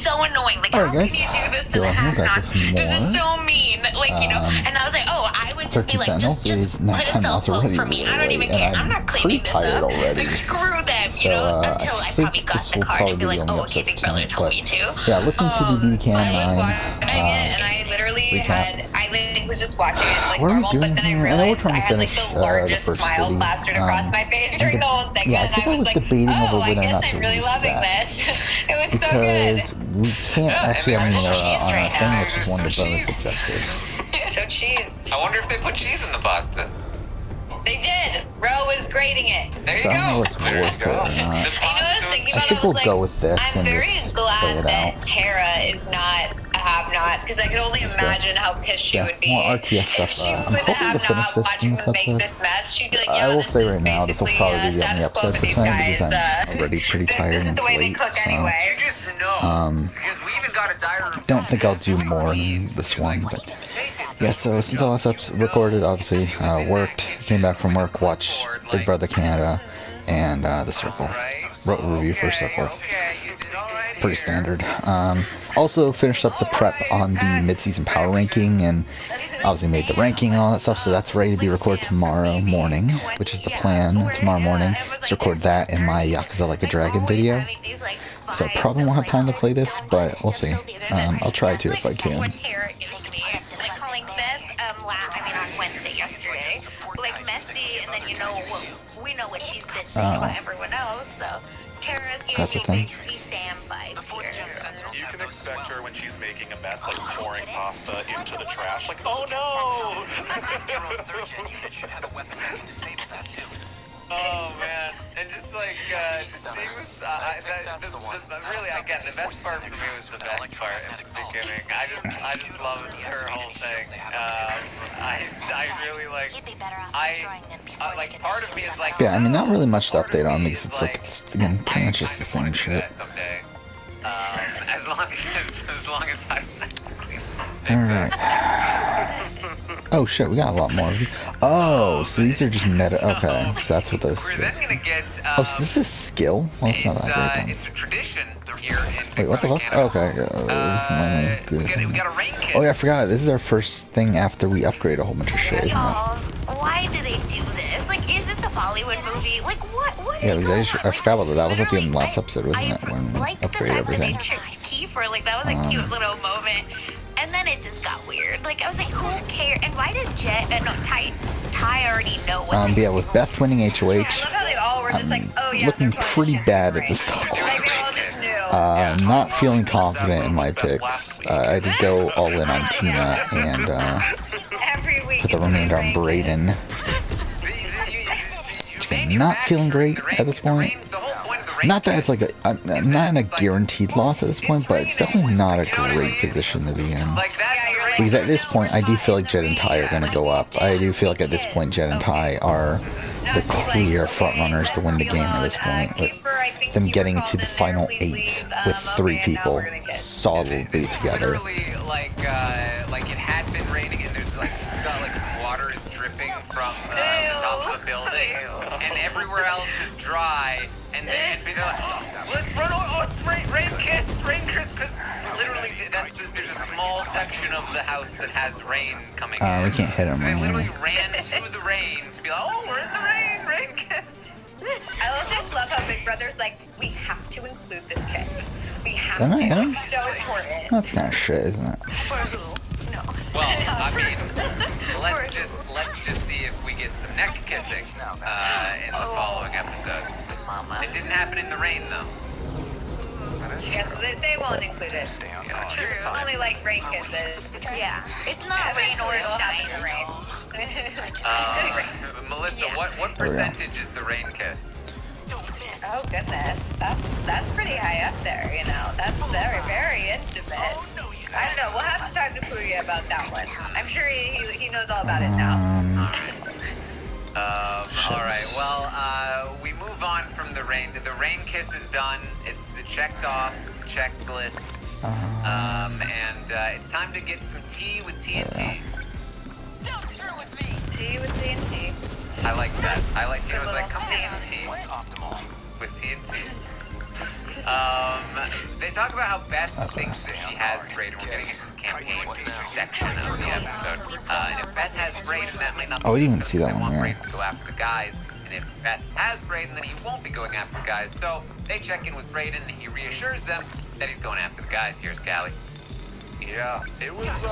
so annoying. Like, Alright, how guys. can you do this to Dylan, the we're back Have-Not? with This is more. so mean. Like, you know, and I was like, oh, I would just be 13 like, Sentinels just is put a nighttime now. cell It's phone already for me. I don't really even late, care. and I'm not cleaning pretty this tired up. already. Like, screw them, So, you know, until I probably think got this the will card and probably be be like, the only oh, episode okay, Big for Brother tonight, told me to. yeah, listen to the DCAM I was 9 watching it, and I literally recap. was just watching it like What are we normal, doing but then here? I I know we're realized trying I to had like finish the largest the first smile city. plastered across my face during the whole segment, Yeah, I and think I I was was like, debating over oh, I whether or not guess to I'm really release loving that. this. It was so good. Because we can't actually have any on our thing, which is one of the bonus objectives. So cheese. I wonder if they put cheese in the pasta. They did. Ro was grading it. There So you I don't know go. what's There worth you it go. or not. The You know what I was pasta thinking was- I about? think I we'll was go like, with this I'm and very just glad play it that out. Tara is not a have-not, because I could only Let's go. imagine how pissed she Yeah, would be more RTS stuff. if she I'm was a hoping to finish have-not this watching in this them make episode. this mess. She'd be like, I yeah, will this say is right now, this will basically probably be the only status quo episode for for these tonight guys. because I'm already pretty tired This is and the it's way they late. cook So, anyway. You just know. Because we even got a diary room. don't think I'll do more than this one, but yeah. So since I last recorded, obviously worked, came back from work, watched Big Brother Canada and The Circle. Wrote a review for Circle. Pretty standard. Also finished up the prep on the mid-season power ranking and obviously made the ranking and all that stuff, so that's ready to be recorded tomorrow morning, which is the plan. Tomorrow morning, let's record that in my Yakuza Like a Dragon video. So I probably won't have time to play this, but we'll see. I'll try to if I can. Like calling Beth, on Wednesday yesterday, like messy, and then we know what she's been saying about everyone else. So Tara's That's the giving me thing. big Sam vibes here. You can expect her when she's making a mess, like pouring pasta into the trash, like, oh no! Oh man, and just seeing this, really, again, the best part for me was the best part at the beginning. I just loved her whole thing. I really like part of me is like. Yeah, I mean, not really much to update on because it's again pretty much just the same shit. Someday, as long as I. Alright. Oh shit, we got a lot more. Oh, so these are just meta. Okay, so that's what those We're then skills. gonna get. Oh, so this is skill? Well, it's not that great then. It's a tradition here in Wait, what the fuck? Canada. Okay, listen, let me do We it. got a rain kiss. Oh yeah, I forgot. This is our first thing after we upgrade a whole bunch of shit, isn't it? Y'all, why do they do this? Like, is this a Bollywood movie? Like, what Yeah, is because going I on? forgot about that. That was at the end of the Literally, last episode, wasn't it? When we like the upgraded fact that everything. they tricked Kiefer. Like, that was a cute little moment. And then it just got weird. Like, I was like, who cares? And why does Ty already know what Yeah, with Beth winning HOH, I love how they all were just like, oh yeah, looking they're pretty totally bad at right. this talk. Like they all just knew. Not feeling confident in my picks. I did go all in on Tina and Every week. put the remainder on Brayden. Not feeling great at this point. Not that it's like I'm not in a guaranteed loss at this point, but it's definitely not a great position to be in. Because at this point, I do feel like Jed and Ty are going to go up. I do feel like at this point, Jed and Ty are the clear front runners to win the game at this point. With them getting to the final 8 with 3 people solidly together. Like it had been raining and there's like some water is dripping from the top of the building and everywhere else is dry and they're like, let's run over, oh it's rain kiss, because literally there's a small section of the house that has rain coming in. We can't hit him So they right literally now. ran to the rain to be like, oh we're in the rain kiss. I also love how Big Brother's like, we have to include this kiss. We have Didn't I hit to. him? It's so important. That's kind of shit, isn't it? For who? No. Well, I mean, let's just see if we get some neck kissing in the following episodes. Mama. It didn't happen in the rain though. Yeah, so they won't include it. Yeah, True. Only like rain kisses. Yeah. It's not rain or It'll happen shine. in rain. Melissa, Yeah. what There we go. percentage is the rain kiss? Oh goodness, that's pretty high up there. You know, that's very very intimate. I don't know. We'll have to talk to Puya about that one. I'm sure he knows all about it now. All right. Well, we move on from the rain. The rain kiss is done. It's checked off checklist. And it's time to get some tea with TNT. Tea with TNT. I like that. Tina was like, come get some tea with TNT. They talk about how Beth thinks that she has Brayden. We're getting into the campaign section of the episode. And if Beth has Brayden, that might not be Oh, we didn't even because see that they one, want yeah. Brayden to go after the guys. And if Beth has Brayden, then he won't be going after the guys. So they check in with Brayden, and he reassures them that he's going after the guys here, Scally. Yeah, it was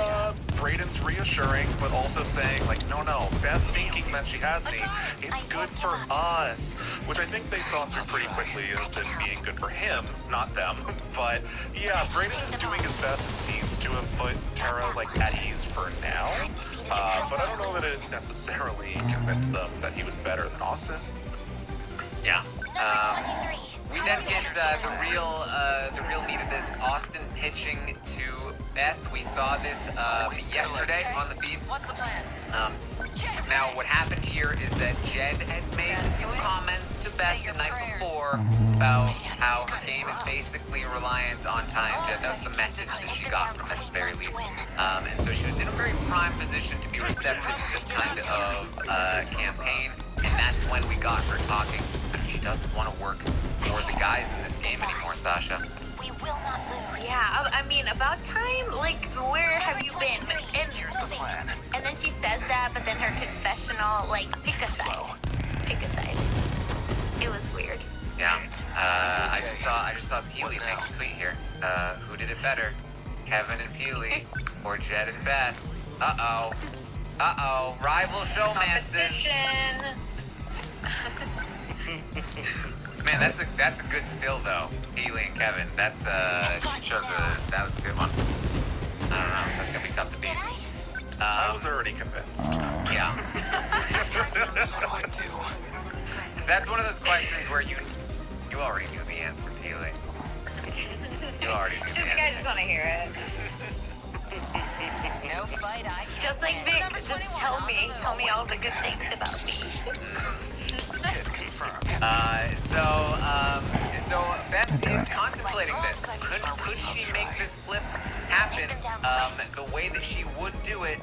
Brayden's reassuring, but also saying, like, no, Beth thinking that she has me, it's good for us, which I think they saw through pretty quickly as it being good for him, not them. But yeah, Brayden is doing his best, it seems, to have put Tara, like, at ease for now. But I don't know that it necessarily convinced them that he was better than Austin. Yeah. We then get the real meat of this. Austin pitching to Beth. We saw this yesterday on the feeds. Now, what happened here is that Jed had made some comments to Beth the night before about how her game is basically reliant on time. Jed, that's the message that she got from it, at the very least. And so she was in a very prime position to be receptive to this kind of campaign. And that's when we got her talking. She doesn't want to work for the guys in this game anymore, Sasha. Yeah, I mean, about time. Like, where have you been? And then she says that, but then her confessional, like, pick a side. Pick a side. It was weird. Yeah. I just saw Peely make a tweet here. Who did it better, Kevin and Peely, or Jed and Beth? Uh-oh. Rival showmances. Man, that's a good still though. Peely and Kevin. That was a good one. I don't know. That's gonna be tough to beat. I was already convinced. Yeah. That's one of those questions where you already knew the answer, Peely. You already knew the I answer. just want to hear it. No fight, I Just like Vic, just tell me all the good things about me. So Beth is contemplating this. Could she make this flip happen? The way that she would do it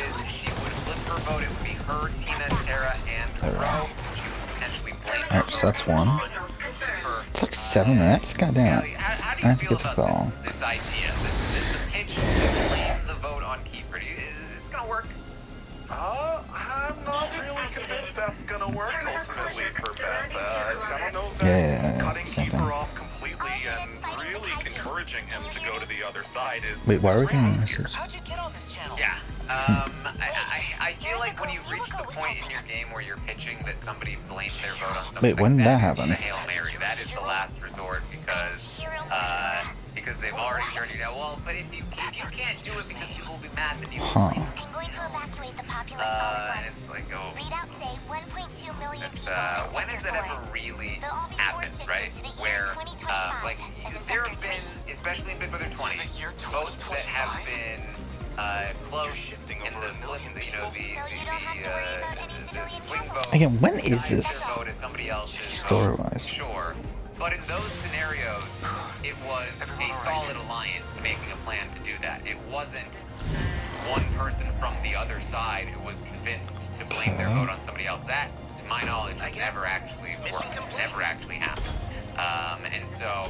is she would flip her vote. It would be her, Tina, Tara, and Ro. She would potentially blame her. Alright, so that's one. Her. It's like 7 minutes. God damn it. How do I you think feel it's a about foul. this idea? This the pitch to blame the vote on Kiefer. Is this gonna work? I'm not really convinced that's gonna work ultimately for Beth. I don't know that Yeah, cutting same thing. Kiefer off completely and really encouraging him to go to the other side is... Wait, why are we getting messages? How'd you get on this channel? Yeah. I feel like when you've reached the point in your game where you're pitching that somebody blames their vote on something Wait, when did that is happen? the Hail Mary. That is the last resort because they've already turned you down. Well, but if you can't do it because people will be mad, then you Huh. and it's like, oh, when has that ever really happened, right? Where, like, there have been, especially in Big Brother 20, votes that have been close, and the flip, the swing vote. Again, when is this their vote is somebody else's story-wise? vote, sure. But in those scenarios, it was a solid alliance making a plan to do that. It wasn't one person from the other side who was convinced to blame their vote on somebody else. That, to my knowledge, has never actually worked, never actually happened. And so,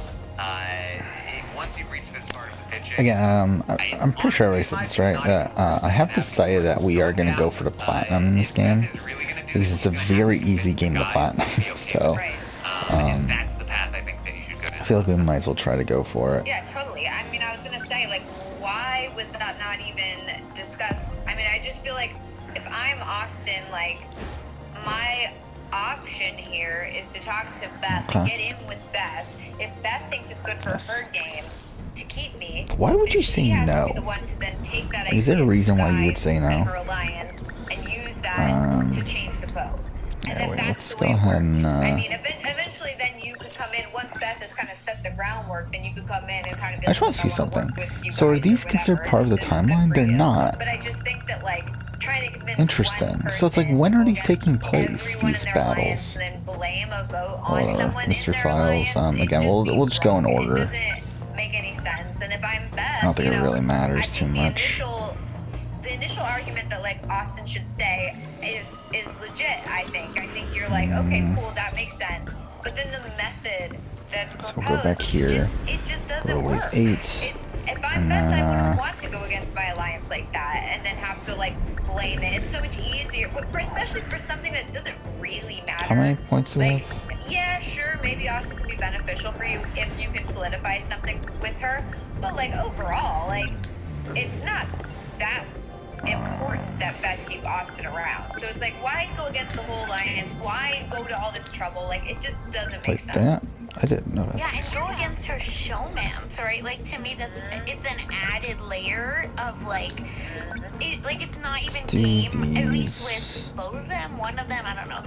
once you've reached this part of the pitching... Again, I'm pretty sure I already said this, right? I have decided that we are going to go for the platinum in this game, because it's a very easy game to platinum, so... that's the path I think that you should go down. I feel like we might as well try to go for it. Yeah, totally. I mean, I was gonna say, like, why was that not even discussed? I mean, I just feel like if I'm Austin, like, my option here is to talk to Beth, to get in with Beth. If Beth thinks it's good for her game to keep me, Why would you then say she has no? to be the one to then take that Is there a idea reason to why you would guide say no? Her alliance and use that to change the vote. And Yeah, then wait, that's let's the go way it ahead and, works. I mean, eventually then you could come in, once Beth has kind of set the groundwork, then you could come in and kind of be I just like, want to see "I wanna something. work with you So are guys," or these considered whatever, part of the this is good timeline? for They're you. not. But I just think that, like, trying to convince Interesting. one So it's like, person when are these against taking place, everyone in these their battles? alliance and then blame a vote on Whatever. someone in Mr. their Files, alliance, it again, just we'll seems just go in wrong. order. It doesn't make any sense. And if I'm Beth, I don't think you it know, really matters I too think much. the initial argument that, like, Austin should stay is legit. I think you're like, okay, cool, that makes sense. But then the method that So we'll go back proposed, here. it just doesn't Go to wave work. 8. If I'm And Beth, I then, wouldn't want to go against my alliance like that and then have to like blame it. It's so much easier, especially for something that doesn't really matter. How many points do we Like, have? yeah, sure, maybe Austin can be beneficial for you if you can solidify something with her, but like overall, like it's not that important that Beth keep Austin around. So it's like, why go against the whole alliance? Why go to all this trouble? Like, it just doesn't make Wait, did I not? sense. I didn't know that. Yeah, and go against her showmance, right? Like, to me, it's an added layer of like, it's not even do game. At least these. with both of them, one of them, I don't know.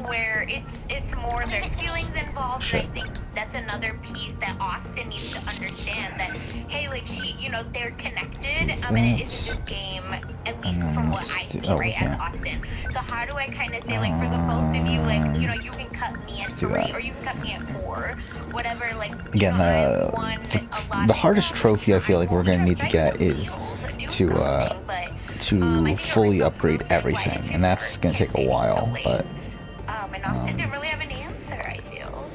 Where it's more there's feelings involved. Shit. And I think that's another piece that Austin needs to understand. That hey, like they're connected. And it isn't just game. At least from what I see, right, as Austin. So how do I kind of say, like, for the both of you, like, you can cut me at 3, or you can cut me at 4, whatever, like, Again, the hardest trophy I feel like we're gonna need to get is to fully upgrade everything, and that's gonna take a while. But and Austin didn't really have an answer, I feel.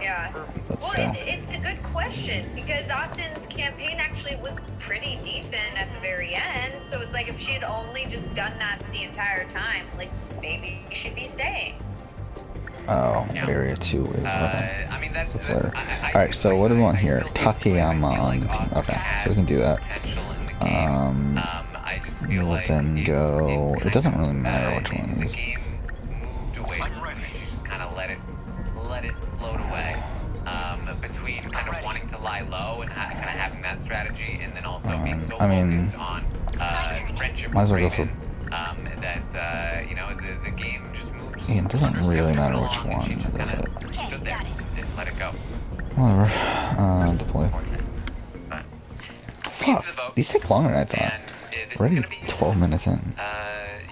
Yeah. let's Well, it's a good question because Austin's campaign actually was pretty decent at the very end. So it's like if she had only just done that the entire time, like maybe she'd be staying. Area 2 wave. I mean, that's later. Alright, so what do we want here? Takeyama on the team. Okay, so we can do that. I just We feel will like then go. It doesn't really matter which one of the these. game moved away from her, and she just kind of let it float away. Between kind of wanting to lie low and kind of having that strategy, and then also being so focused on friendship might as well with go for. Raven, that the game just moved. Yeah, it doesn't really matter which along, and one, she just does kind it? of stood there and let it go. Whatever. Deploy. Fuck. These take longer than I thought. And this Already is gonna be 12 minutes in.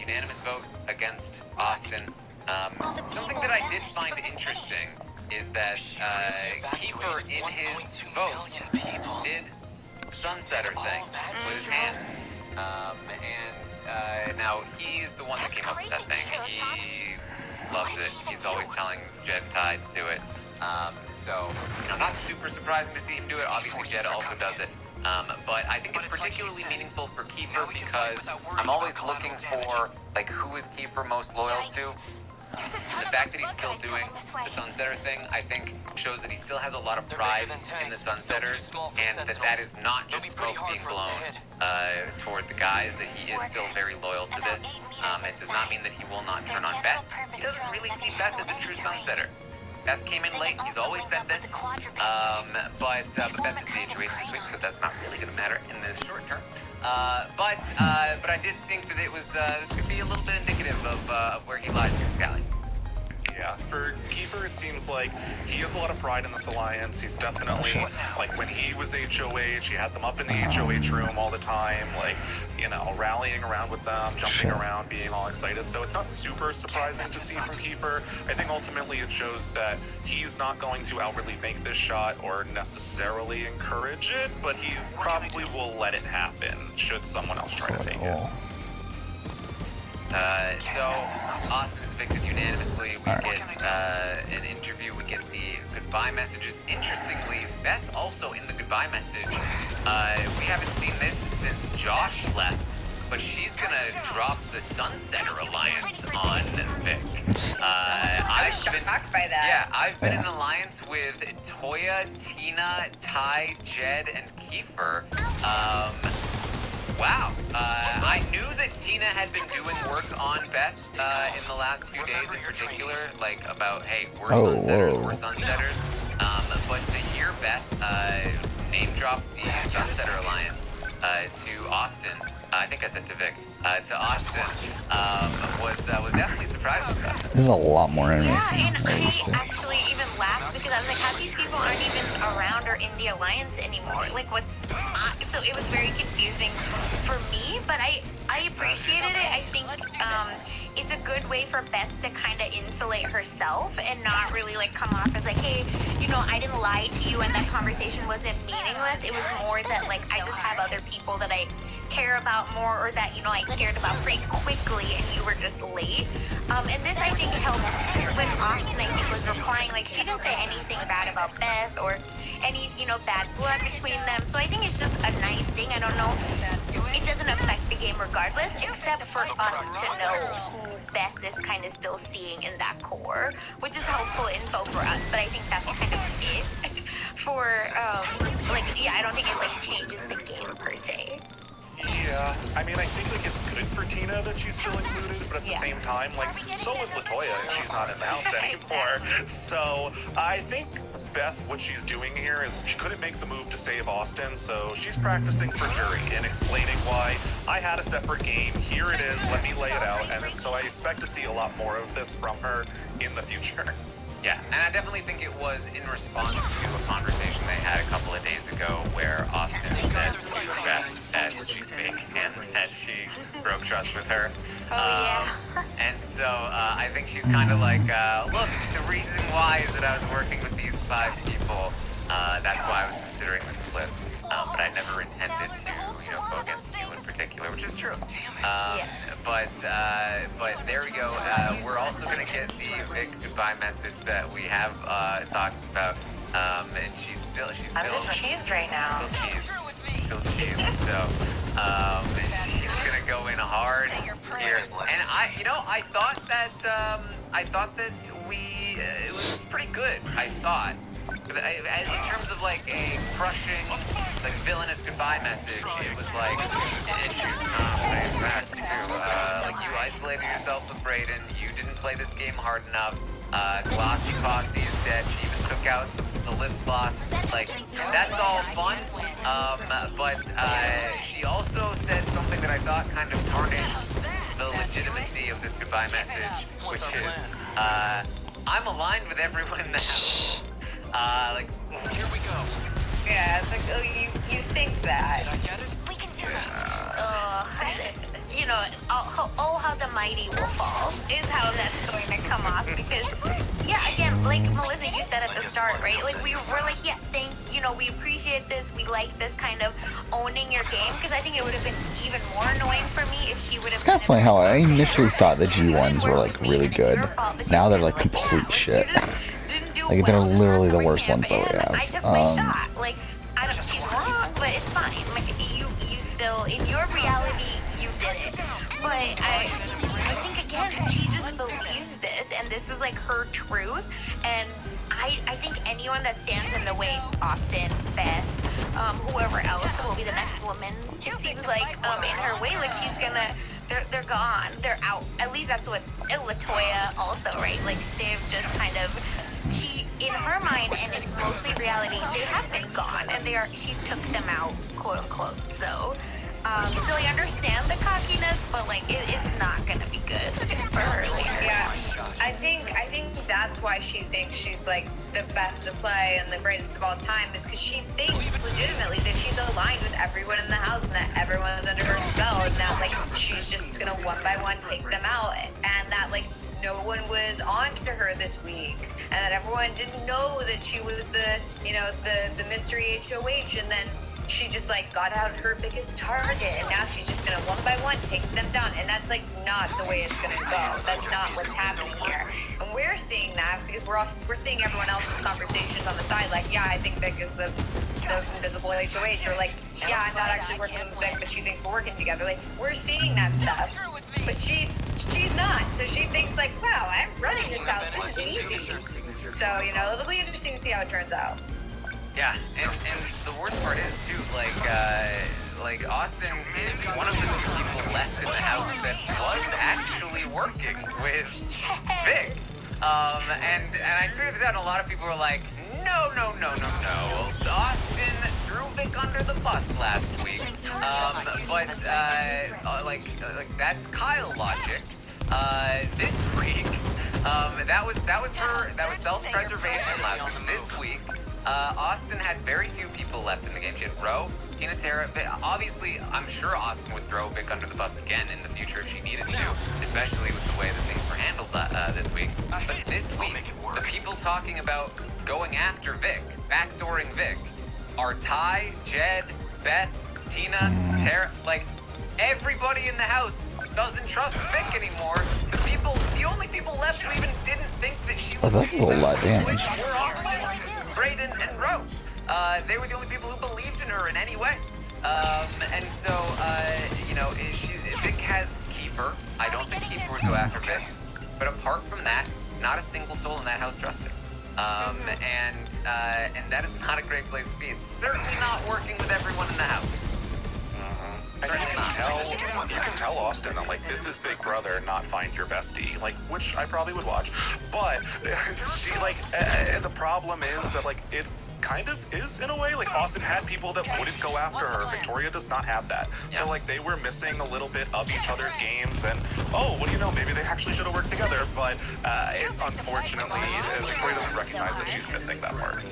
Unanimous vote against Austin. Something that I did find interesting is that Kiefer in his vote did Sunsetter thing with his hand. And now he's the one that came up with that thing. He loves it. He's always telling Jed and Ty to do it. So, not super surprising to see him do it. Obviously, Jed also does it. But I think it's particularly meaningful for Kiefer because I'm always looking for, like, who is Kiefer most loyal to? The fact that he's still doing the Sunsetter thing, I think, shows that he still has a lot of pride in the Sunsetters, and that is not just smoke being blown toward the guys, that he is still very loyal to this. It does not mean that he will not turn on Beth. He doesn't really see Beth as a true Sunsetter. Beth came in late, he's always said this, but Beth is the HOH this week, so that's not really going to matter in the short term. But I did think that it was, this could be a little bit indicative of where he lies here, Scally. Yeah, for Kiefer, it seems like he has a lot of pride in this alliance. He's definitely, like, when he was HOH, he had them up in the HOH room all the time, like, rallying around with them, jumping around, being all excited. So it's not super surprising to see from Kiefer. I think ultimately it shows that he's not going to outwardly make this shot or necessarily encourage it, but he probably will let it happen should someone else try to take it. So Austin is evicted unanimously. We get an interview. We get the goodbye messages. Interestingly, Beth also in the goodbye message. We haven't seen this since Josh left, but she's gonna drop the Sunsetter Alliance on Vic. I was shocked by that. Yeah, I've been in an alliance with Toya, Tina, Ty, Jed, and Kiefer. Wow. I knew that Tina had been doing work on Beth in the last few days in particular, like about, hey, we're Sunsetters, we're Sunsetters. But to hear Beth name drop the Sunsetter Alliance to Austin, I think I said to Vic, to Austin, was definitely surprising. There's a lot more enemies Yeah, and than I used to. I actually even laughed because I was like, half these people aren't even around or in the alliance anymore. Like, so it was very confusing for me, but I appreciated it. I think it's a good way for Beth to kind of insulate herself and not really like come off as like, hey, I didn't lie to you and that conversation wasn't meaningless. It was more that like I just have other people that I care about more, or that, you know, I cared about pretty quickly and you were just late. And this, I think, helps, because when Austin, I think, was replying, like, she didn't say anything bad about Beth or any, you know, bad blood between them. So I think it's just a nice thing. I don't know. It doesn't affect the game regardless, except for us to know who Beth is kind of still seeing in that core, which is helpful info for us. But I think that's kind of it for, like, yeah, I don't think it, like, changes the game per se. Yeah, I mean, I think like it's good for Tina that she's still included, but at the same time, like, so is Latoya, and she's not in the house anymore. So I think Beth, what she's doing here is she couldn't make the move to save Austin, so she's practicing for jury and explaining why I had a separate game. Here it is, let me lay it out, and so I expect to see a lot more of this from her in the future. Yeah, and I definitely think it was in response to a conversation they had a couple of days ago where Austin said to Beth that she's fake and that she broke trust with her. And so I think she's kind of like, look, the reason why is that I was working with these 5 people. That's why I was considering this flip. But I never intended to, you know, go against you in particular, which is true. But there we go. We're also gonna get the big goodbye message that we have talked about. And she's still I'm just cheesed right now. Still cheesed. So she's gonna go in hard here. And I thought that it was pretty good. I thought. As in terms of like a crushing, like villainous goodbye message, it was like, and she was saying facts too. Like you isolated yourself with Brayden, you didn't play this game hard enough. Glossy Posse is dead. She even took out the lip gloss. Like that's all fun. But she also said something that I thought kind of tarnished the legitimacy of this goodbye message, which is, I'm aligned with everyone in the house. Like, here we go. Yeah, it's like, oh, you think that. Did I get it? We can do it. You know, oh, how the mighty will fall is how that's going to come off. Because, yeah, again, like Melissa, you said at the start, right? Like, we're like, yes, we appreciate this. We like this kind of owning your game. Because I think it would have been even more annoying for me if she would have. It's kind of funny how I initially thought the G1s were like really good. Now they're like complete shit. Like they're literally the worst ones that we have. I took my shot. Like, I don't. She's wrong, but it's fine. Like you still, in your reality, you did it. But I think again, she just believes this, and this is like her truth. And I think anyone that stands in the way, Austin, Beth, whoever else will be the next woman. It seems like in her way, like she's gonna. They're gone. They're out. At least that's what Latoya also, right? Like they've just kind of. She, in her mind, and in mostly reality, they have been gone, and she took them out, quote unquote. So I understand the cockiness, but like it's not gonna be good for her. Like, yeah, I think that's why she thinks she's like the best to play and the greatest of all time. It's because she thinks legitimately that she's aligned with everyone in the house and that everyone's under her spell, and that like she's just gonna one by one take them out, and that like no one was on to her this week. And that everyone didn't know that she was the mystery HOH, and then she just like got out her biggest target, and now she's just gonna one by one take them down, and that's like not the way it's gonna go. That's not what's happening here. And we're seeing that because we're seeing everyone else's conversations on the side, like, yeah, I think Vic is the invisible HOH, or like, yeah, I'm not actually working with Vic, but she thinks we're working together. Like, we're seeing that stuff, but she's not. So she thinks like, wow, I'm running this house. This is easy. So it'll be interesting to see how it turns out. Yeah, and the worst part is too, like Austin is one of the people left in the house that was actually working with Vic. And I tweeted this out, and a lot of people were like, no. Austin threw Vic under the bus last week. But that's Kyle logic. This week, that was self-preservation last week. This week, Austin had very few people left in the game. She had Ro, Tina Terra. Obviously, I'm sure Austin would throw Vic under the bus again in the future if she needed to, especially with the way that things were handled this week. But this week, the people talking about going after Vic, backdooring Vic, are Ty, Jed, Beth, Tina, Terra. Like, everybody in the house doesn't trust Vic anymore. The only people left who even didn't think that she was that's a lot of damage. were Austin, Brayden, and Ro. They were the only people who believed in her in any way. And so, Vic has Kiefer. I don't think Kiefer would go after Vic. But apart from that, not a single soul in that house trusted. And that is not a great place to be. It's certainly not working with everyone in the house. And you can tell Austin that, like, this is Big Brother, not Find Your Bestie, like, which I probably would watch. But she, like, the problem is that, like, it kind of is in a way. Like, Austin had people that wouldn't go after her. Victoria does not have that. So, like, they were missing a little bit of each other's games, and, oh, what do you know, maybe they actually should have worked together. But unfortunately, Victoria doesn't recognize that she's missing that part.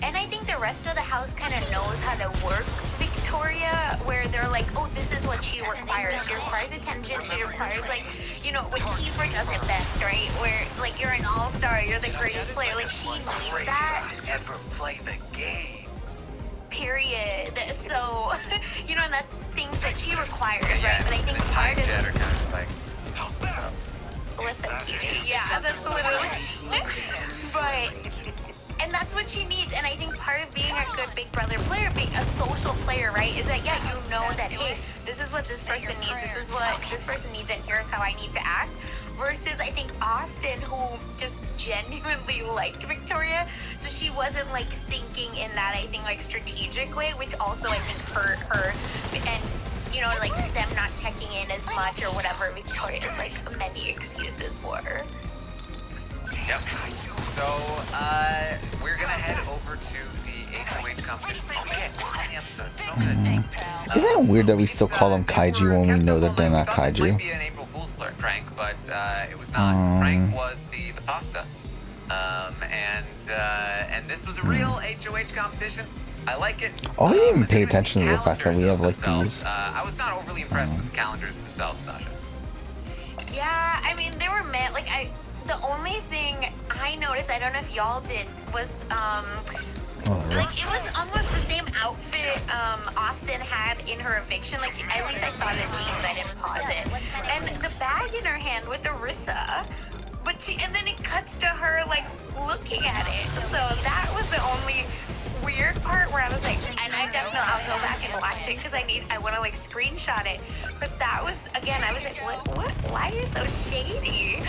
And I think the rest of the house kind of knows how to work Victoria, where they're like, oh, this is what she requires. She requires attention. She requires, like, you know, what Kiefer does it best, right? Where, like, you're an all-star. You're the greatest player. Like, she needs that. To never play the game. Period. So, you know, that's things that she requires, Yeah, right? But I think the part time of jet are kind of just like, listen, Kiefer. Yeah, that's literally. But. And that's what she needs. And I think part of being a good Big Brother player, being a social player, right, is that, yeah, you know that, hey, this is what this person needs, this is what this person needs, and here's how I need to act. Versus, I think, Austin, who just genuinely liked Victoria, so she wasn't, like, thinking in that, I think, like, strategic way, which also, I think, hurt her. And, you know, like, them not checking in as much or whatever, Victoria's, like, many excuses for her. Yep. So, we're gonna head over to the HOH competition. Oh man, we're on the episode. It's no good. Isn't it weird that we still call them kaiju when we know that they're not I thought this might kaiju? be an April Fool's prank, but it was not. Prank was the pasta. And this was a real HOH competition. I like it. Oh, I didn't even pay They're gonna attention to the fact that we calendars have, like, themselves. these. I was not overly impressed with the calendars themselves, Sasha. Yeah, I mean, they were meant, like, the only thing I noticed, I don't know if y'all did, was, like, it was almost the same outfit, Austin had in her eviction. Like, at least I saw the jeans, I didn't pause it. And the bag in her hand with Arissa. And then it cuts to her, like, looking at it. So that was the only weird part where I was like, and I'll go back and watch it because I want to, like, screenshot it. But that was, again, I was like, what, why is it so shady,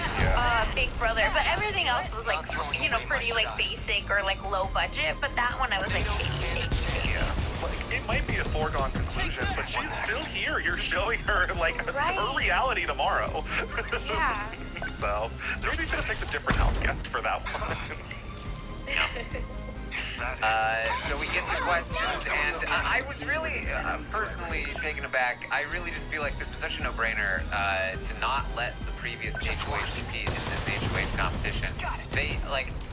Big Brother? But everything else was, like, you know, pretty, like, basic or, like, low budget. But that one I was like, shady. Yeah. Like, it might be a foregone conclusion, but she's still here. You're showing her, like, her reality tomorrow. Yeah. So, maybe you should have picked a different house guest for that one. So we get to questions, and I was really personally taken aback. I really just feel like this was such a no-brainer to not let the previous HOH compete in this HOH competition.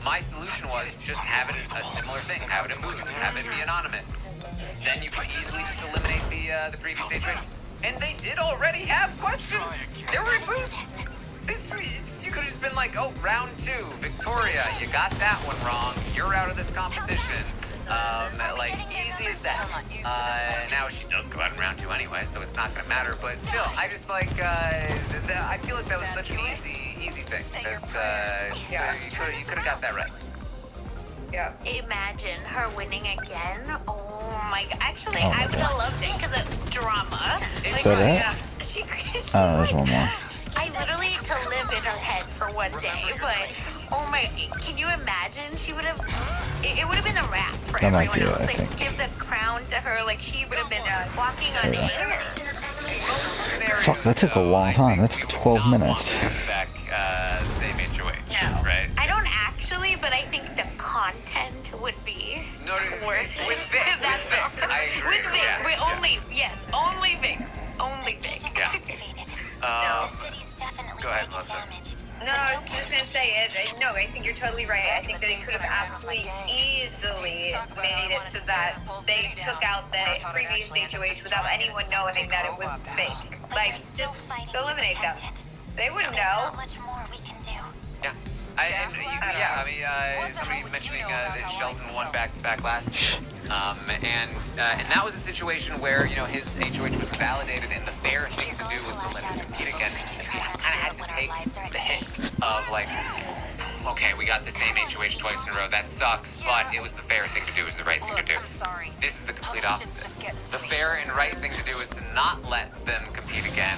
My solution was just have it a similar thing, have it in booths, have it be anonymous. Then you can easily just eliminate the previous HOH. And they did already have questions. They were in booths. You could have just been like, oh, round 2, Victoria, you got that one wrong. You're out of this competition. Like, easy as that. Now she does go out in round 2 anyway, so it's not gonna matter. But still, I just like, I feel like that was such an easy thing. That's, you could have got that right. Yeah. Imagine her winning again. Oh my god. Actually, I would have loved it because of drama. Like, Is that it? yeah, she I don't know, there's one more. I literally had to live in her head for one day, but oh my, can you imagine? She would have, it would have been a wrap for That might everyone be it, else. I Like, think. give the crown to her, like, she would have been walking on air. Fuck, that took a long time. That took 12 minutes. Back, same HOH, right? I don't actually, but I think the content would be worth it. With Vic, I agree. With Vic, Yeah, with yeah. only Vic. Only Vic. Yeah. Go ahead, Melissa. No, I was just gonna say it. No, I think you're totally right. I think that it could have absolutely easily made it so that they took out the previous HOH without anyone knowing that it was fake. Like, just eliminate them. They wouldn't know. Yeah. Somebody mentioning that Sheldon won back-to-back last year. And that was a situation where, you know, his HOH was validated, and the fair thing to do was to let him compete again. And so you kind of had to take the hit of, like, okay, we got the same HOH twice in a row. That sucks, but it was the fair thing to do. It was the right thing to do. This is the complete opposite. The fair and right thing to do is to not let them compete again.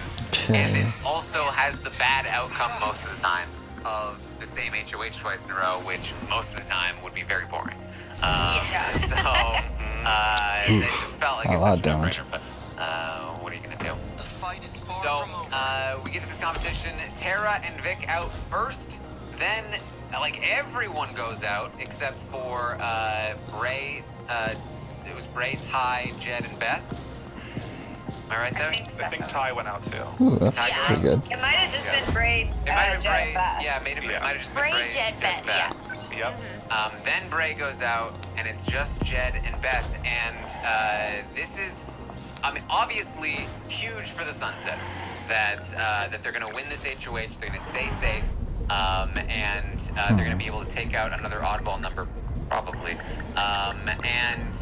And it also has the bad outcome most of the time of the same HOH twice in a row, which most of the time would be very boring. So it just felt like it's such a no-brainer, but what are you gonna do? So we get to this competition. Tara and Vic out first. Then like everyone goes out except for Bray. It was Bray, Ty, Jed, and Beth. Am I right there? I think Ty went out too. Ooh, that's Yeah. pretty good. It might have just been Bray, It might have been Jed, Bray. and Beth. Yeah, it might have just been Bray, Bray, Jed, Beth, yeah. Yep. Then Bray goes out, and it's just Jed and Beth, and this is, I mean, obviously huge for the Sunsetters that they're gonna win this HOH. They're gonna stay safe, and they're gonna be able to take out another oddball number, probably, and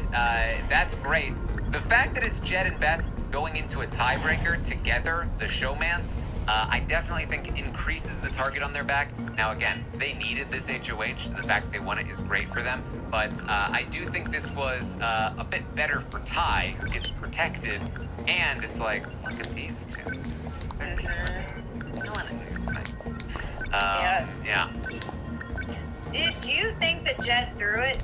that's great. The fact that it's Jed and Beth going into a tiebreaker together, the showmans, I definitely think increases the target on their back. Now again, they needed this HOH, so the fact that they won it is great for them, but I do think this was a bit better for Ty, who gets protected, and it's like, look at these two. They're killing it these nights. Yeah. Do you think that Jed threw it?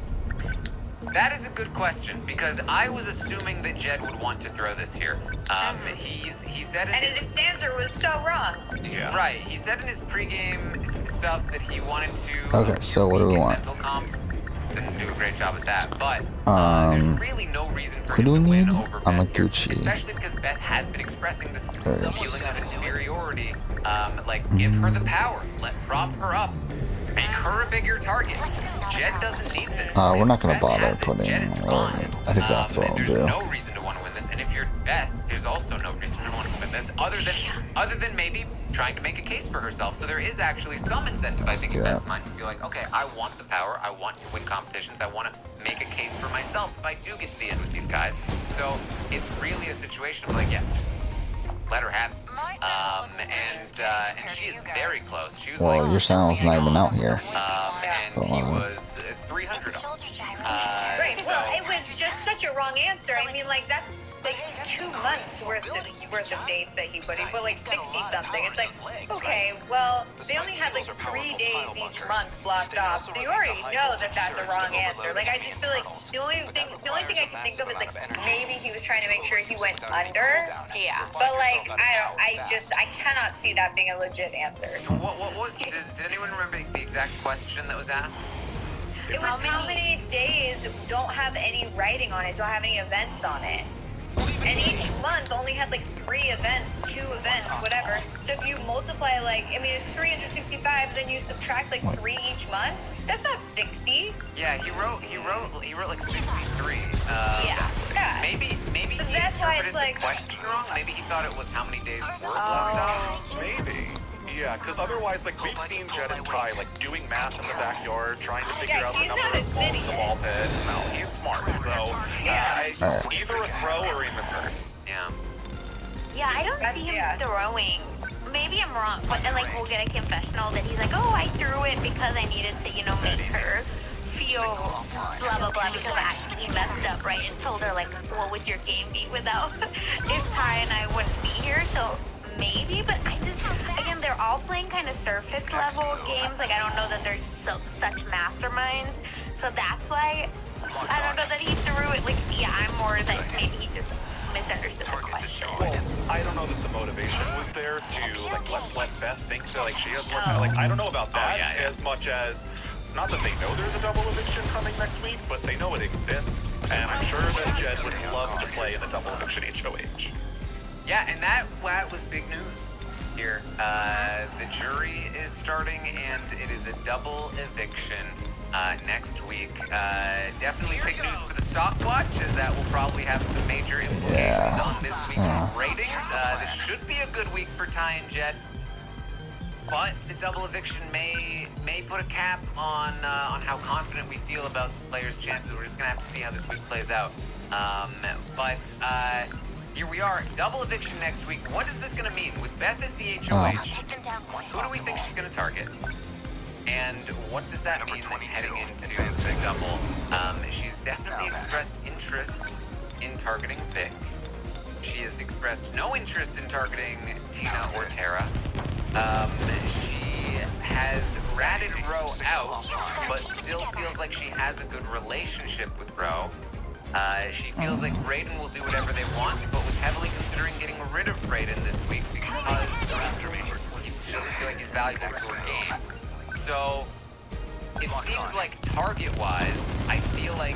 That is a good question, because I was assuming that Jed would want to throw this here. He said in And his answer was so wrong. Yeah. Right. He said in his pregame stuff that he wanted to. Okay, so what do we weaken want? Mental comps. Didn't do a great job at that, but there's really no reason for who him do to we win need? over Beth here, Amaguchi. especially because Beth has been expressing this There it is. feeling of inferiority. Give her the power, prop her up, make her a bigger target. Jed doesn't need this. We're not gonna Beth bother has it. putting. Jed is fine. I think that's what I'll There's do. no reason to want to win this, and if you're Beth, there's also no reason to want to win this, other than maybe trying to make a case for herself. So there is actually some incentive, I think, in Beth's mind to be like, okay, I want the power, I want to win competitions, I want to make a case for myself if I do get to the end with these guys. So it's really a situation of like, yeah, just let her have it. And she is very close. She was Well, like, your Sentinel's not even out here. and he was 300 up. Right. Well, it was just such a wrong answer. I mean, like that's like 2 months worth of dates that he put. He put like 60 something. It's like, okay, well, they only had like 3 days each month blocked off, so you already know that that's a wrong answer. Like I just feel like the only thing I can think of is like maybe he was trying to make sure he went under. Yeah. But like I cannot see that being a legit answer. What was? Did anyone remember the exact question that was asked? It was how many days don't have any writing on it, don't have any events on it. And each month only had like 3 events, 2 events, whatever. So if you multiply like, I mean, it's 365, then you subtract like 3 each month. That's not 60. Yeah, he wrote like 63. Yeah. Maybe So he that's why it's interpreted like- the question wrong. Maybe he thought it was how many days were blocked off. Maybe. Yeah, because otherwise, like, we've seen Jed and Ty, like, doing math in the backyard, trying to figure out the he's number not of balls in the idiot. ball pit. No, he's smart, so either a throw or he misheard. Yeah. Yeah, I don't see him throwing. Maybe I'm wrong, but then like we'll get a confessional that he's like, oh, I threw it because I needed to, you know, make her feel blah blah blah because he messed up, right? And told her like, what would your game be without if Ty and I wouldn't be here? So maybe, but I just again they're all playing kind of surface level games. Like I don't know that there's such masterminds, so that's why I don't know that he threw it. Like yeah, I'm more that maybe he just misunderstood the question. Well, I don't know that the motivation was there to, like, let's let Beth think that, like, she has more, like, I don't know about that as much as, not that they know there's a double eviction coming next week, but they know it exists, and I'm sure that Jed would love to play in a double eviction HOH. Yeah, and that was big news here. The jury is starting, and it is a double eviction next week. Definitely big news for the stopwatch, as that will probably have some major implications on this week's ratings. This should be a good week for Ty and Jed. but the double eviction may put a cap on how confident we feel about the players' chances. We're just gonna have to see how this week plays out. But here we are, double eviction next week. What is this gonna mean? With Beth as the HOH, who do we think she's gonna target? And what does that mean heading into the double? She's definitely expressed interest in targeting Vic. She has expressed no interest in targeting Tina or Tara. She has ratted Ro out, but still feels like she has a good relationship with Ro. She feels like Brayden will do whatever they want, but was heavily considering getting rid of Brayden this week because she doesn't feel like he's valuable to her game. So it seems like target-wise, I feel like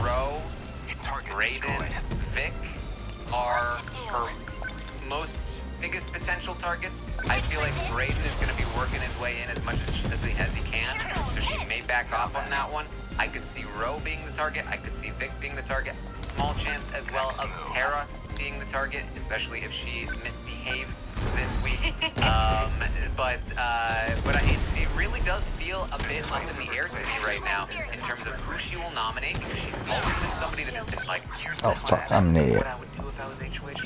Ro, Brayden, Vic are her biggest potential targets. I feel like Brayden is going to be working his way in as much as he can, so she may back off on that one. I could see Ro being the target. I could see Vic being the target. Small chance as well of Tara being the target, especially if she misbehaves this week. But it really does feel a bit up in the air to me right now in terms of who she will nominate, because she's always been somebody that has been like, Oh fuck, I'm an idiot. what I would do if I was HOH.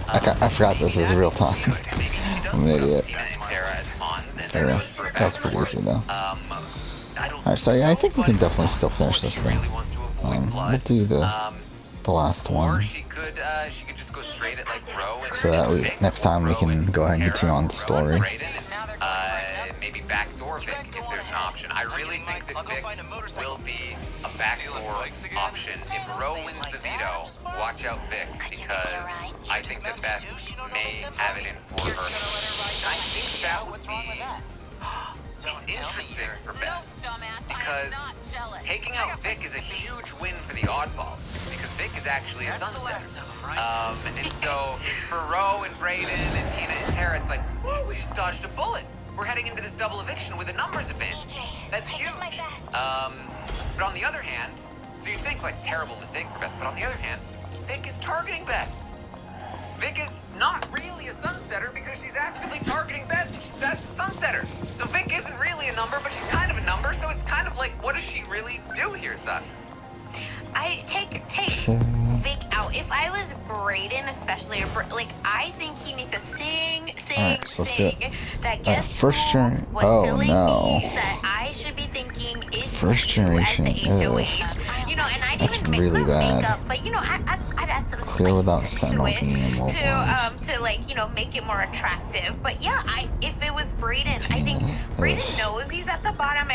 I forgot this is real time. Maybe she does I'm an put up idiot. Tina and Tara as pawns, and There, then goes for a that was back pretty and easy forth. though. I don't Alright, so yeah, I think we but can definitely still possible finish this she thing. really wants to avoid blood. We'll do the last Or one, she could just go straight at like Ro and so that Vic, next time we Ro can and go ahead and Tara, continue on the Ro story. and Brayden, and maybe backdoor Vic if there's an option. I really think that Vic will be a backdoor option. If Ro wins the veto, watch out Vic, because I think that Beth may have it in for her. And I think that would be... It's interesting for Beth, because taking out Vic is a huge win for the oddball, because Vic is actually a sunsetter. And so for Ro and Brayden and Tina and Tara, it's like, woo, we just dodged a bullet. We're heading into this double eviction with a numbers advantage. That's huge. But on the other hand, so you'd think like terrible mistake for Beth, but on the other hand, Vic is targeting Beth. Vic is not really a sunsetter because she's actively targeting Beth. That's a sunsetter. So Vic isn't really a number, but she's kind of a number. So it's kind of like, what does she really do here, Sasha? I take Vic out. If I was Brayden, especially, like, I think he needs to sing. Alright, so let's do it. That guess first who gen- was oh, telling no. me that I should be thinking it's First you generation, as the HOH. ugh. You know, and I'd That's even make really the bad. makeup, but you know, I'd add some Clear without spice to Sentinel it being immobilized. to like, you know, make it more attractive. But yeah, if it was Brayden, I think Brayden knows he's at the bottom.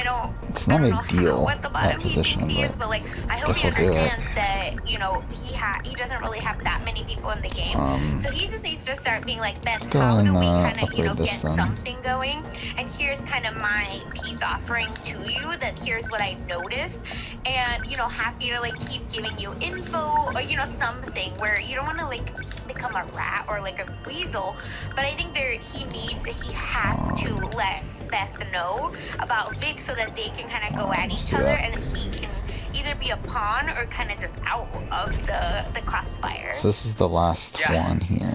It's not I a don't know deal, what the that bottom he position, thinks he is, but but like I hope guess he we'll do it. understands that, you know, he doesn't really have that many people in the game. So he just needs to start being like, Beth, go how and, do we kind of, you know, upgrade get this then. something going? And here's kind of my peace offering to you, that here's what I noticed. And, you know, happy to like keep giving you info or, you know, something where you don't want to like become a rat or like a weasel. But I think he has to let Beth know about Vic so that they can kind of go at let's each do other, that. and he can either be a pawn or kind of just out of the crossfire. So this is the last one here.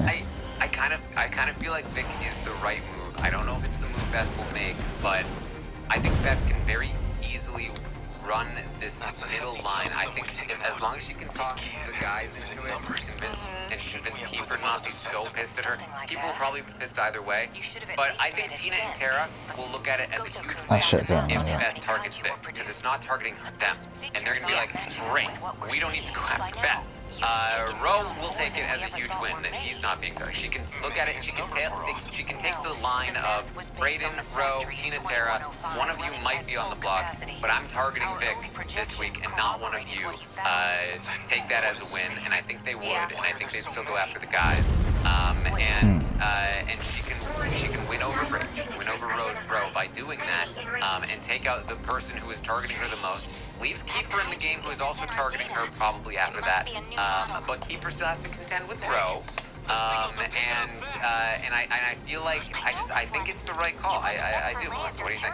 I kind of feel like Vic is the right move. I don't know if it's the move Beth will make, but I think Beth can very easily run this middle line. I think as long as she can talk the guys into it, convince Kiefer not to be so pissed at her. Kiefer will probably be pissed either way, but I think Tina and Tara will look at it as a huge win if Beth targets Vic, because it's not targeting them, and they're gonna be like, great, we don't need to go after Beth. Ro will take it as a huge win that he's not being targeted. She can look at it and she can take the line of Brayden, Ro, Tina, Tara. One of you might be on the block, but I'm targeting Vic this week and not one of you. Take that as a win, and I think they would, and I think they'd still go after the guys. And she can win over Brayden. She can win over Ro by doing that, and take out the person who is targeting her the most. Leaves Kiefer in the game, who is also targeting her probably after that. But Kiefer still has to contend with Ro. And I feel like I think it's the right call. I do. So what do you think?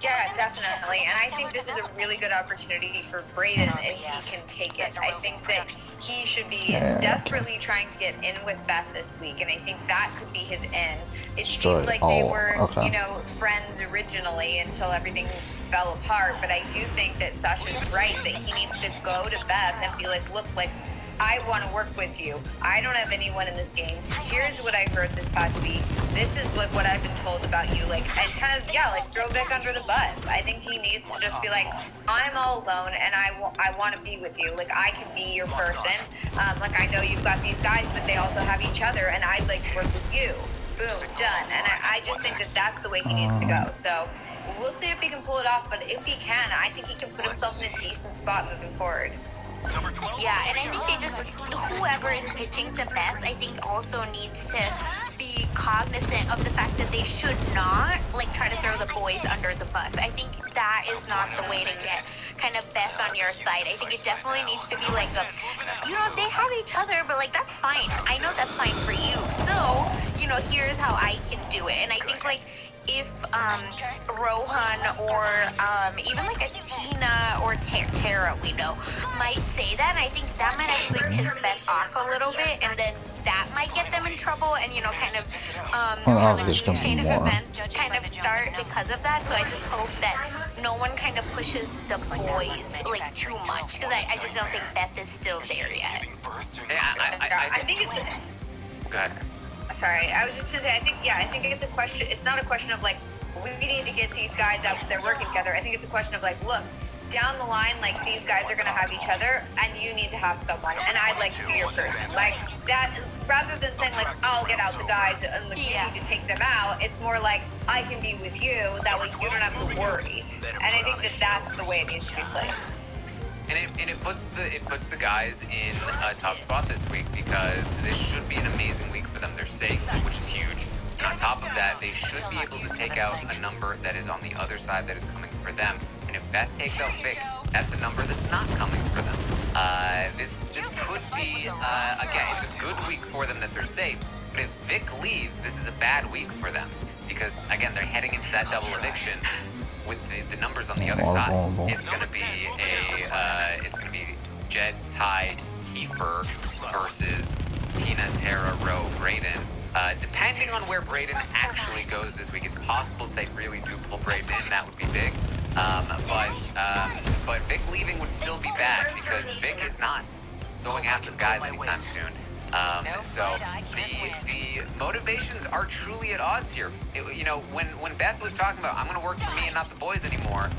Yeah, definitely. And I think this is a really good opportunity for Brayden if he can take it. I think that he should be Yeah, desperately trying to get in with Beth this week, and I think that could be his in. It Destroy seemed like they all- were, okay. you know, friends originally until everything fell apart, but I do think that Sasha's right that he needs to go to Beth and be like, look, like, I want to work with you. I don't have anyone in this game. Here's what I heard this past week. This is like what I've been told about you. Like, and kind of, yeah, like throw Vic under the bus. I think he needs to just be like, I'm all alone and I want to be with you. Like, I can be your person. Like, I know you've got these guys, but they also have each other, and I'd like to work with you. Boom, done. And I just think that that's the way he needs to go. So we'll see if he can pull it off, but if he can, I think he can put himself in a decent spot moving forward. Yeah, and I think they just, whoever is pitching to Beth, I think also needs to be cognizant of the fact that they should not, like, try to throw the boys under the bus. I think that is not the way to get kind of Beth on your side. I think it definitely needs to be like a, you know, they have each other, but like, that's fine. I know that's fine for you. So, you know, here's how I can do it. And I think, like, if Rohan or even like a Tina or Tara, we know, might say that, I think that might actually piss Beth off a little bit, and then that might get them in trouble, and, you know, kind of Well, have obviously a there's gonna be chain of more. events kind of start because of that. So I just hope that no one kind of pushes the boys like too much, because I just don't think Beth is still there yet. Yeah, I think it's Go ahead. sorry, I was just gonna say, I think it's a question. It's not a question of like, we need to get these guys out because they're working together. I think it's a question of like, look, down the line, like, these guys are gonna have each other, and you need to have someone, and I'd like to be your person. Like that, rather than saying like, I'll get out the guys and like, you need to take them out. It's more like, I can be with you. That way you don't have to worry. And I think that that's the way it needs to be played. And it puts the guys in a tough spot this week, because this should be an amazing week for them. They're safe, which is huge. And on top of that, they should be able to take out a number that is on the other side that is coming for them. And if Beth takes out Vic, that's a number that's not coming for them. This could be again, it's a good week for them that they're safe. But if Vic leaves, this is a bad week for them, because again, they're heading into that double eviction. With the numbers on the other side, it's gonna be Jed, Ty, Kiefer versus Tina, Tara, Ro, Brayden. Depending on where Brayden actually goes this week, it's possible that they really do pull Brayden in. That would be big. But Vic leaving would still be bad, because Vic is not going after the guys anytime soon. So the motivations are truly at odds here. You know, when Beth was talking about, I'm going to work for me and not the boys anymore,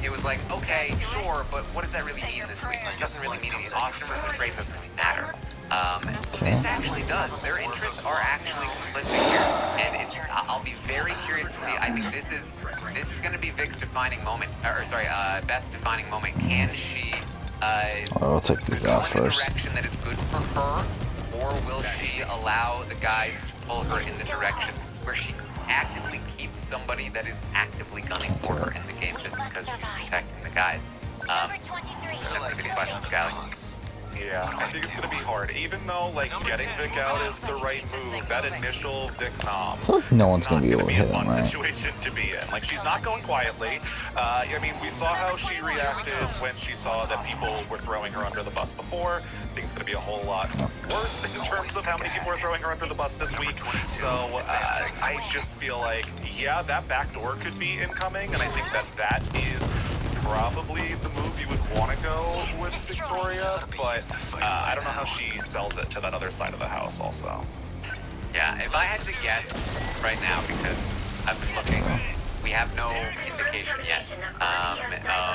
it was like, okay, sure, but what does that really mean this week? It doesn't really mean anything. Oscar versus Brayden doesn't really matter. This actually does. Their interests are actually conflicting here, and I'll be very curious to see. I think this is going to be Vic's defining moment, Beth's defining moment. Can she? I'll take these out go in the first. direction that is good for her, or will she allow the guys to pull her in the direction where she actively keeps somebody that is actively gunning for her in the game just because she's protecting the guys? That's gonna be the question, Scally. Yeah, I think it's going to be hard. Even though, like, getting Vic out is the right move, that initial Vic nom I feel like no one's gonna be able to hit a him, fun right? situation to be in. Like, she's not going quietly. I mean, we saw how she reacted when she saw that people were throwing her under the bus before. I think it's going to be a whole lot worse in terms of how many people are throwing her under the bus this week. So I just feel like, yeah, that back door could be incoming, and I think that is probably the move you would want to go with Victoria, but I don't know how she sells it to that other side of the house also. Yeah, if I had to guess right now, because I've been looking, we have no indication yet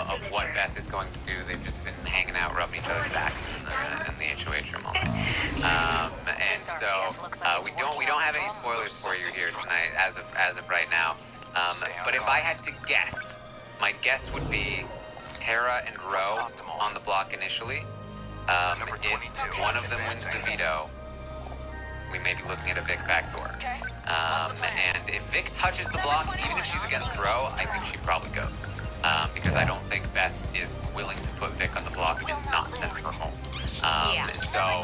of what Beth is going to do. They've just been hanging out, rubbing each other's backs in the HOH room all night. And so we don't have any spoilers for you here tonight as of right now. But if I had to guess, my guess would be Tara and Ro on the block initially. If one of them wins the veto, we may be looking at a Vic backdoor. And if Vic touches the block, even if she's against Ro, I think she probably goes. Because I don't think Beth is willing to put Vic on the block and not send her home. So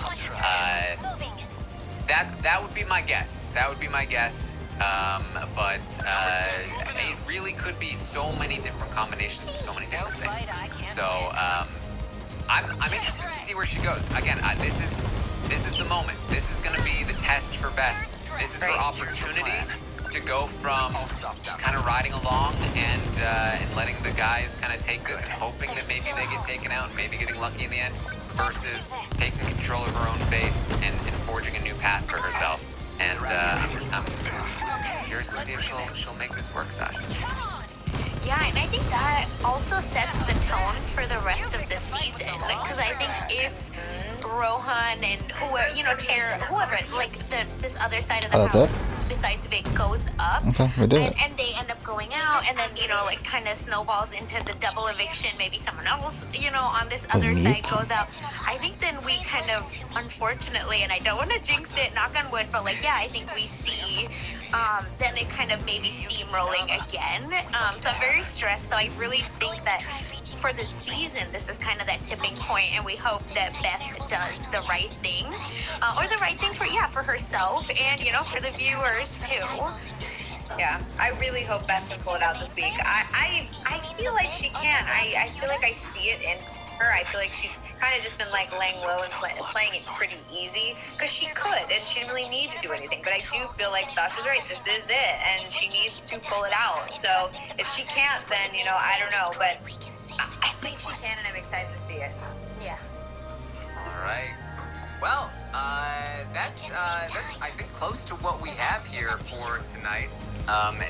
that would be my guess. That would be my guess. But it really could be so many different combinations of so many different things. So I'm interested to see where she goes. Again, this is the moment. This is going to be the test for Beth. This is her opportunity to go from just kind of riding along and letting the guys kind of take this and hoping that maybe they get taken out and maybe getting lucky in the end, versus taking control of her own fate and forging a new path for herself. And I'm curious to see if she'll make this work, Sasha. Yeah, and I think that also sets the tone for the rest of the season. Because I think if Rohan and whoever, you know, Tara, whoever, like this other side of the house, besides Vic, goes up, Okay, we did it. and they end up going out, and then, you know, like kind of snowballs into the double eviction. Maybe someone else, you know, on this other side goes out. I think then we kind of, unfortunately, and I don't want to jinx it, knock on wood, but like, yeah, I think we see then it kind of maybe steamrolling again. So I'm very stressed. So I really think that for the season, this is kind of that tipping point, and we hope that Beth does the right thing, or the right thing for herself and, you know, for the viewers too. Yeah, I really hope Beth can pull it out this week. I feel like she can. I feel like I see it in her. I feel like she's kind of just been like laying low and playing it pretty easy, because she could and she didn't really need to do anything. But I do feel like Sasha's right. This is it, and she needs to pull it out. So if she can't, then, you know, I don't know. But I think she can, and I'm excited to see it. Yeah. All right. Well, that's I think close to what we have here for tonight.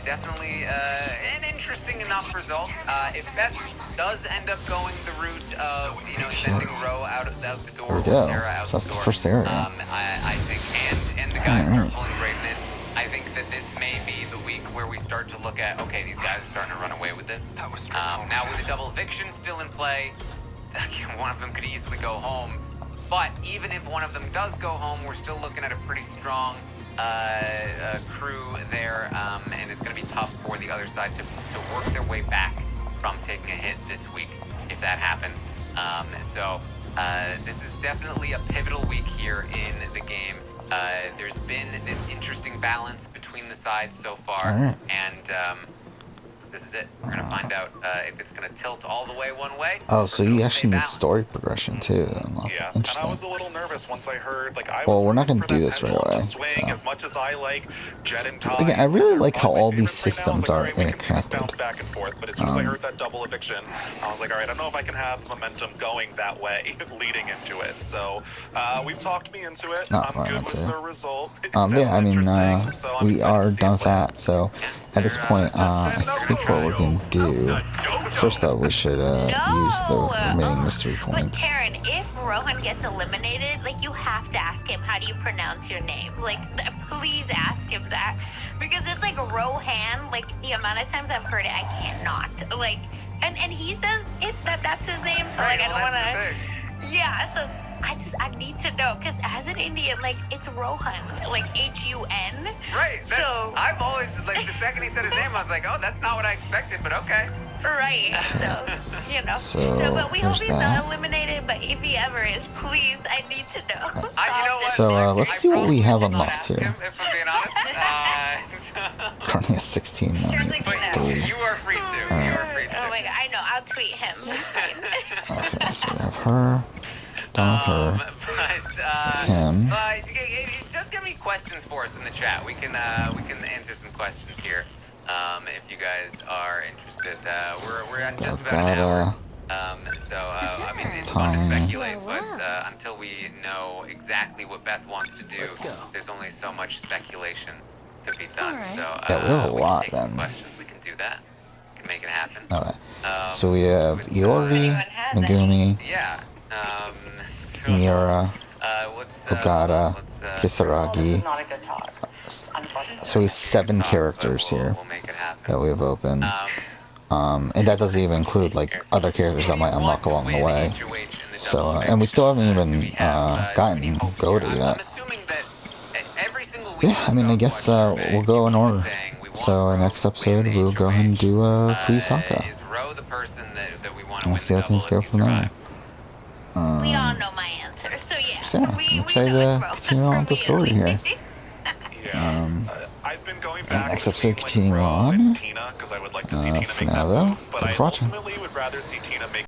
Definitely an interesting enough result. If Beth does end up going the route of, you know, sending Ro out the door, There we go. Tara out So that's the the door, first area. I think, and the guys start pulling Brayden in. I think that this may be the week where we start to look at, okay, these guys are starting to run away with this. Now with the double eviction still in play, one of them could easily go home. But even if one of them does go home, we're still looking at a pretty strong crew there, and it's going to be tough for the other side to work their way back from taking a hit this week, if that happens. So this is definitely a pivotal week here in the game. There's been this interesting balance between the sides so far, and this is it. We're going to find out if it's going to tilt all the way one way. Oh, so you actually need balanced. story progression too. Yeah, and I Interesting. was a little nervous once I heard, like, I Well, was we're not rooting gonna for do that this right pendulum to away, swing. so. As much as I like Jet and Ty, Again, I really like how one of my all these favorites right now, I was systems like, are all right, we can see this interconnected. bounce back and forth, but as soon as I heard that double eviction, I was like, all right, I don't know if I can have momentum going that way leading into it. So we've talked me into it. I'm good with the result. It sounds Yeah, I mean, interesting, so I'm we excited are to see done it with play. that, so at this point, I think what we can do, first up, we should use the remaining mystery But points. Taryn, if Rohan gets eliminated, like, you have to ask him, how do you pronounce your name? Like, please ask him that, because it's like Rohan. Like, the amount of times I've heard it, I cannot. Like, and he says it that's his name. So like, I don't want to. Yeah. So I need to know, because as an Indian, like, it's Rohan, like Hun. Right. So I've always, like, the second he said his name, I was like, oh, that's not what I expected, but okay. right. So you know. So, but we hope there's he's that. not eliminated. But if he ever is, please, I need to know. You know what? So, let's see what we have probably will not unlocked ask here. him, if I'm being honest. Currently at 16 Certainly But No. you are free to. You are free to. Oh my god, I know. I'll tweet him. Okay, so we have her, done with her, him. Just give me questions for us in the chat. We can answer some questions here, if you guys are interested. We're at just about an hour. I mean, it's fun to speculate, but until we know exactly what Beth wants to do, there's only so much speculation to be done. So Yeah, we have a we lot, can take some then. questions. We can do that. We can make it happen. Alright, so we have with, Iori, anyone has any. Megumi, Yeah. So, Miura, let's Ogata, Kisaragi. Not a good talk. So we have 7 characters here We'll make it happen. that we have opened. And that doesn't even include, like, other characters that might unlock along the way. So, and we still haven't even gotten Goda I'm yet. assuming that every single week. Yeah, I mean, I guess we'll go in order. So next episode, we'll go ahead and do Free Sokka. Is Ro the person that we want And we'll see how things go from there. We all know my answer, so yeah. So yeah, we I'm excited know it's to Rohan continue on with the for story me, at here. least. Yeah. I've been going back next between, episode, continuing Ro on. and Tina, because I would like to see Tina For make now, that though, move, but thanks I for watching. ultimately would rather see Tina make